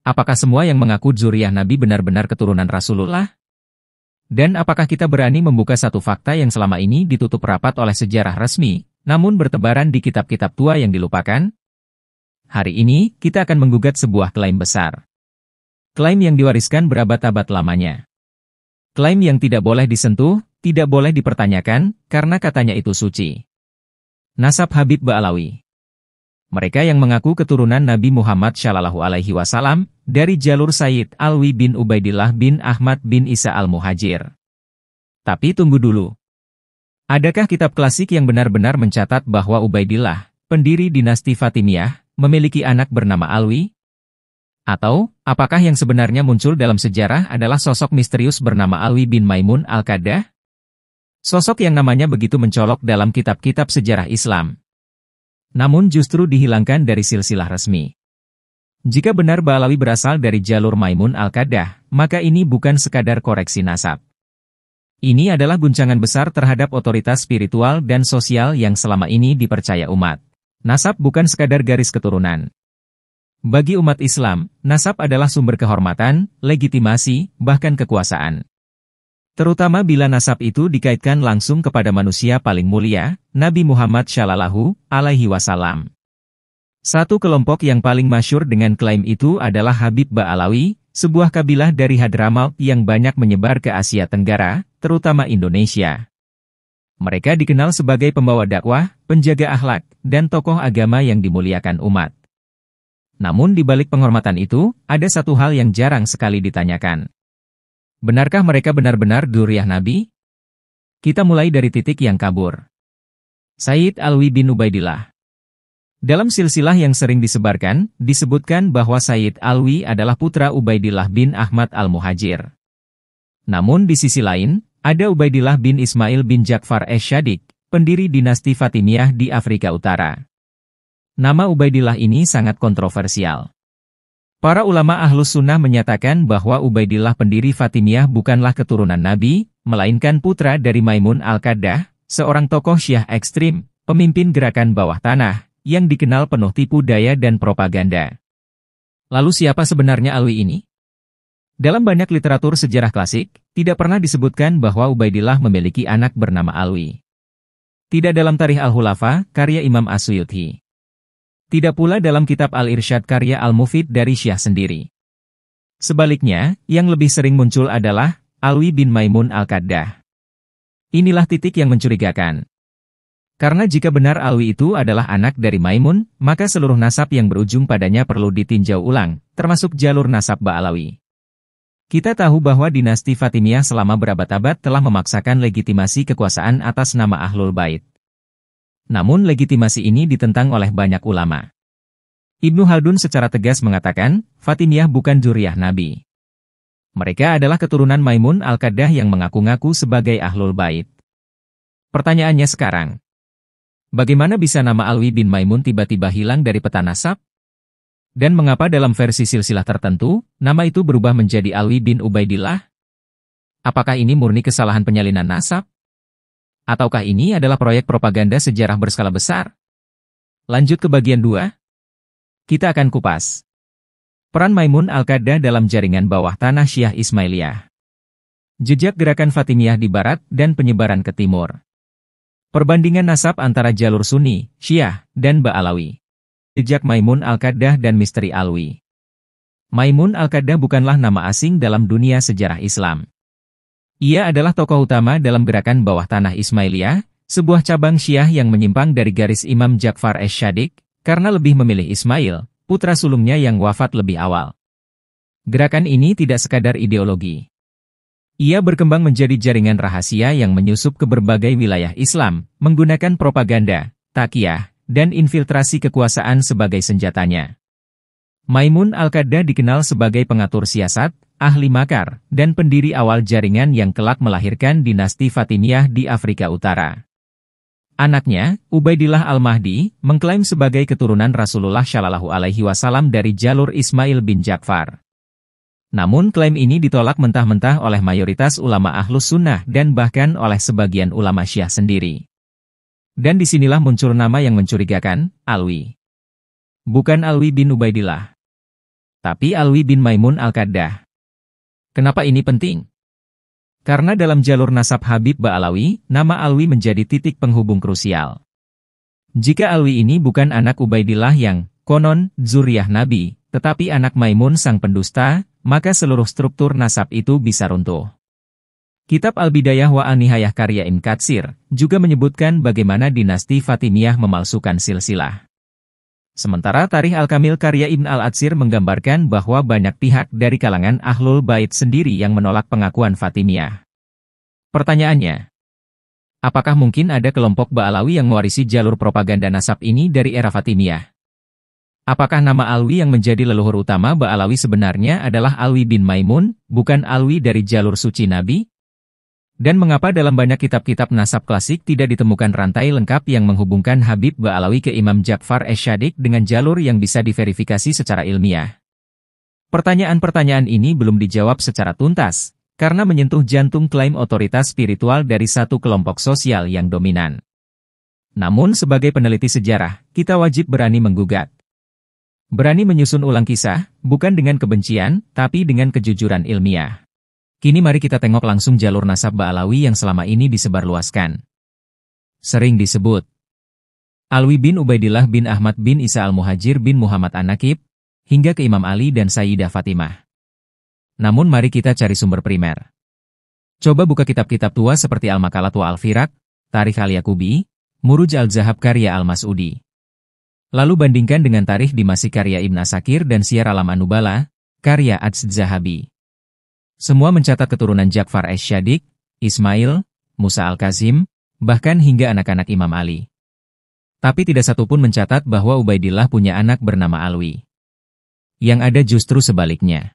Apakah semua yang mengaku zuriyah Nabi benar-benar keturunan Rasulullah? Dan apakah kita berani membuka satu fakta yang selama ini ditutup rapat oleh sejarah resmi, namun bertebaran di kitab-kitab tua yang dilupakan? Hari ini, kita akan menggugat sebuah klaim besar. Klaim yang diwariskan berabad-abad lamanya. Klaim yang tidak boleh disentuh, tidak boleh dipertanyakan, karena katanya itu suci. Nasab Habib Ba'alawi. Mereka yang mengaku keturunan Nabi Muhammad SAW dari jalur Sayyid Alwi bin Ubaidillah bin Ahmad bin Isa al-Muhajir. Tapi tunggu dulu. Adakah kitab klasik yang benar-benar mencatat bahwa Ubaidillah, pendiri dinasti Fatimiyah, memiliki anak bernama Alwi? Atau, apakah yang sebenarnya muncul dalam sejarah adalah sosok misterius bernama Alwi bin Maimun al-Qaddah? Sosok yang namanya begitu mencolok dalam kitab-kitab sejarah Islam. Namun justru dihilangkan dari silsilah resmi. Jika benar Ba'alawi berasal dari jalur Maimun al-Qaddah, maka ini bukan sekadar koreksi nasab. Ini adalah guncangan besar terhadap otoritas spiritual dan sosial yang selama ini dipercaya umat. Nasab bukan sekadar garis keturunan. Bagi umat Islam, nasab adalah sumber kehormatan, legitimasi, bahkan kekuasaan. Terutama bila nasab itu dikaitkan langsung kepada manusia paling mulia, Nabi Muhammad SAW. Satu kelompok yang paling masyhur dengan klaim itu adalah Habib Ba'alawi, sebuah kabilah dari Hadramaut yang banyak menyebar ke Asia Tenggara, terutama Indonesia. Mereka dikenal sebagai pembawa dakwah, penjaga akhlak, dan tokoh agama yang dimuliakan umat. Namun di balik penghormatan itu, ada satu hal yang jarang sekali ditanyakan. Benarkah mereka benar-benar dzurriyyah Nabi? Kita mulai dari titik yang kabur. Sayyid Alwi bin Ubaidillah. Dalam silsilah yang sering disebarkan, disebutkan bahwa Sayyid Alwi adalah putra Ubaidillah bin Ahmad al-Muhajir. Namun di sisi lain, ada Ubaidillah bin Ismail bin Ja'far Ash-Shadiq, pendiri dinasti Fatimiyah di Afrika Utara. Nama Ubaidillah ini sangat kontroversial. Para ulama Ahlus Sunnah menyatakan bahwa Ubaidillah pendiri Fatimiyah bukanlah keturunan Nabi, melainkan putra dari Maimun al-Qaddah, seorang tokoh Syiah ekstrim, pemimpin gerakan bawah tanah, yang dikenal penuh tipu daya dan propaganda. Lalu siapa sebenarnya Alwi ini? Dalam banyak literatur sejarah klasik, tidak pernah disebutkan bahwa Ubaidillah memiliki anak bernama Alwi. Tidak dalam Tarikh Al-Khulafa, karya Imam As-Suyuti. Tidak pula dalam kitab Al-Irsyad karya Al-Mufid dari Syiah sendiri. Sebaliknya, yang lebih sering muncul adalah Alwi bin Maimun al-Qaddah. Inilah titik yang mencurigakan. Karena jika benar Alwi itu adalah anak dari Maimun, maka seluruh nasab yang berujung padanya perlu ditinjau ulang, termasuk jalur nasab Ba'alawi. Kita tahu bahwa dinasti Fatimiyah selama berabad-abad telah memaksakan legitimasi kekuasaan atas nama Ahlul Bait. Namun legitimasi ini ditentang oleh banyak ulama. Ibnu Khaldun secara tegas mengatakan, Fatimiyah bukan dzurriyyah Nabi. Mereka adalah keturunan Maimun al-Qaddah yang mengaku-ngaku sebagai Ahlul Bait. Pertanyaannya sekarang, bagaimana bisa nama Alwi bin Maimun tiba-tiba hilang dari peta nasab? Dan mengapa dalam versi silsilah tertentu, nama itu berubah menjadi Alwi bin Ubaidillah? Apakah ini murni kesalahan penyalinan nasab? Ataukah ini adalah proyek propaganda sejarah berskala besar? Lanjut ke bagian 2. Kita akan kupas peran Maimun al-Qaddah dalam jaringan bawah tanah Syiah Ismailiyah. Jejak gerakan Fatimiyah di barat dan penyebaran ke timur. Perbandingan nasab antara jalur Sunni, Syiah, dan Ba'alawi. Jejak Maimun al-Qaddah dan misteri Alwi. Maimun al-Qaddah bukanlah nama asing dalam dunia sejarah Islam. Ia adalah tokoh utama dalam gerakan bawah tanah Ismailiyah, sebuah cabang Syiah yang menyimpang dari garis Imam Ja'far Ash-Shadiq, karena lebih memilih Ismail, putra sulungnya yang wafat lebih awal. Gerakan ini tidak sekadar ideologi. Ia berkembang menjadi jaringan rahasia yang menyusup ke berbagai wilayah Islam, menggunakan propaganda, taqiyah, dan infiltrasi kekuasaan sebagai senjatanya. Maimun al-Qaddah dikenal sebagai pengatur siasat, ahli makar, dan pendiri awal jaringan yang kelak melahirkan dinasti Fatimiyah di Afrika Utara. Anaknya, Ubaidillah al-Mahdi, mengklaim sebagai keturunan Rasulullah SAW dari jalur Ismail bin Ja'far. Namun klaim ini ditolak mentah-mentah oleh mayoritas ulama Ahlus Sunnah dan bahkan oleh sebagian ulama Syiah sendiri. Dan disinilah muncul nama yang mencurigakan, Alwi. Bukan Alwi bin Ubaidillah. tapi Alwi bin Maimun Al-Qaddah. Kenapa ini penting? Karena dalam jalur nasab Habib Ba'alawi, nama Alwi menjadi titik penghubung krusial. Jika Alwi ini bukan anak Ubaidillah yang konon zuriyah Nabi, tetapi anak Maimun sang pendusta, maka seluruh struktur nasab itu bisa runtuh. Kitab Al-Bidayah wa An-Nihayah karya Ibn Katsir juga menyebutkan bagaimana dinasti Fatimiyah memalsukan silsilah. Sementara Tarikh Al-Kamil karya Ibn Al-Atsir menggambarkan bahwa banyak pihak dari kalangan Ahlul Bait sendiri yang menolak pengakuan Fatimiyah. Pertanyaannya, apakah mungkin ada kelompok Ba'alawi yang mewarisi jalur propaganda nasab ini dari era Fatimiyah? Apakah nama Alwi yang menjadi leluhur utama Ba'alawi sebenarnya adalah Alwi bin Maimun, bukan Alwi dari jalur suci Nabi? Dan mengapa dalam banyak kitab-kitab nasab klasik tidak ditemukan rantai lengkap yang menghubungkan Habib Ba'alawi ke Imam Ja'far Ash-Shadiq dengan jalur yang bisa diverifikasi secara ilmiah? Pertanyaan-pertanyaan ini belum dijawab secara tuntas, karena menyentuh jantung klaim otoritas spiritual dari satu kelompok sosial yang dominan. Namun sebagai peneliti sejarah, kita wajib berani menggugat. Berani menyusun ulang kisah, bukan dengan kebencian, tapi dengan kejujuran ilmiah. Kini mari kita tengok langsung jalur nasab Ba'alawi yang selama ini disebarluaskan. Sering disebut Alwi bin Ubaidillah bin Ahmad bin Isa al-Muhajir bin Muhammad an-Nakib, hingga ke Imam Ali dan Sayyidah Fatimah. Namun mari kita cari sumber primer. Coba buka kitab-kitab tua seperti Al-Makalat wa Al-Firaq, Tarikh Al-Yaqubi, Muruj Al-Zahab karya Al-Mas'udi. Lalu bandingkan dengan Tarikh Dimashq karya Ibn Asakir dan Siyar Alam An-Nubala, karya Az-Zahabi. Semua mencatat keturunan Ja'far Ash-Shadiq, Ismail, Musa Al-Kazim, bahkan hingga anak-anak Imam Ali. Tapi tidak satupun mencatat bahwa Ubaidillah punya anak bernama Alwi. Yang ada justru sebaliknya.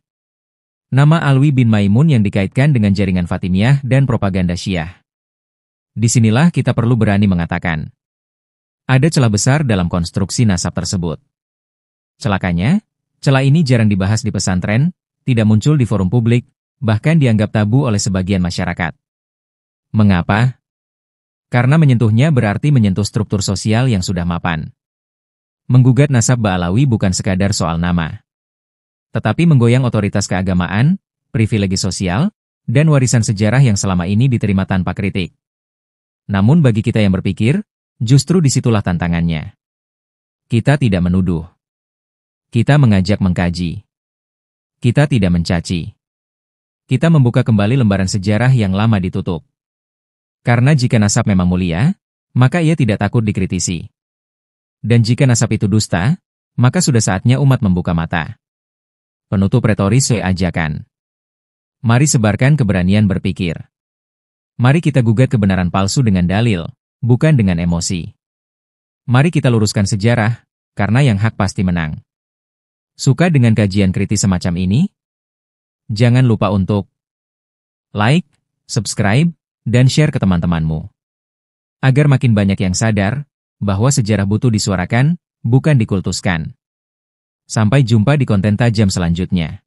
Nama Alwi bin Maimun yang dikaitkan dengan jaringan Fatimiyah dan propaganda Syiah. Disinilah kita perlu berani mengatakan, ada celah besar dalam konstruksi nasab tersebut. Celakanya, celah ini jarang dibahas di pesantren, tidak muncul di forum publik, bahkan dianggap tabu oleh sebagian masyarakat. Mengapa? Karena menyentuhnya berarti menyentuh struktur sosial yang sudah mapan. Menggugat nasab Ba'alawi bukan sekadar soal nama, tetapi menggoyang otoritas keagamaan, privilegi sosial, dan warisan sejarah yang selama ini diterima tanpa kritik. Namun bagi kita yang berpikir, justru disitulah tantangannya. Kita tidak menuduh. Kita mengajak mengkaji. Kita tidak mencaci. Kita membuka kembali lembaran sejarah yang lama ditutup. Karena jika nasab memang mulia, maka ia tidak takut dikritisi. Dan jika nasab itu dusta, maka sudah saatnya umat membuka mata. Penutup retoris ajakan. Mari sebarkan keberanian berpikir. Mari kita gugat kebenaran palsu dengan dalil, bukan dengan emosi. Mari kita luruskan sejarah, karena yang hak pasti menang. Suka dengan kajian kritis semacam ini? Jangan lupa untuk like, subscribe, dan share ke teman-temanmu. Agar makin banyak yang sadar bahwa sejarah butuh disuarakan, bukan dikultuskan. Sampai jumpa di konten tajam selanjutnya.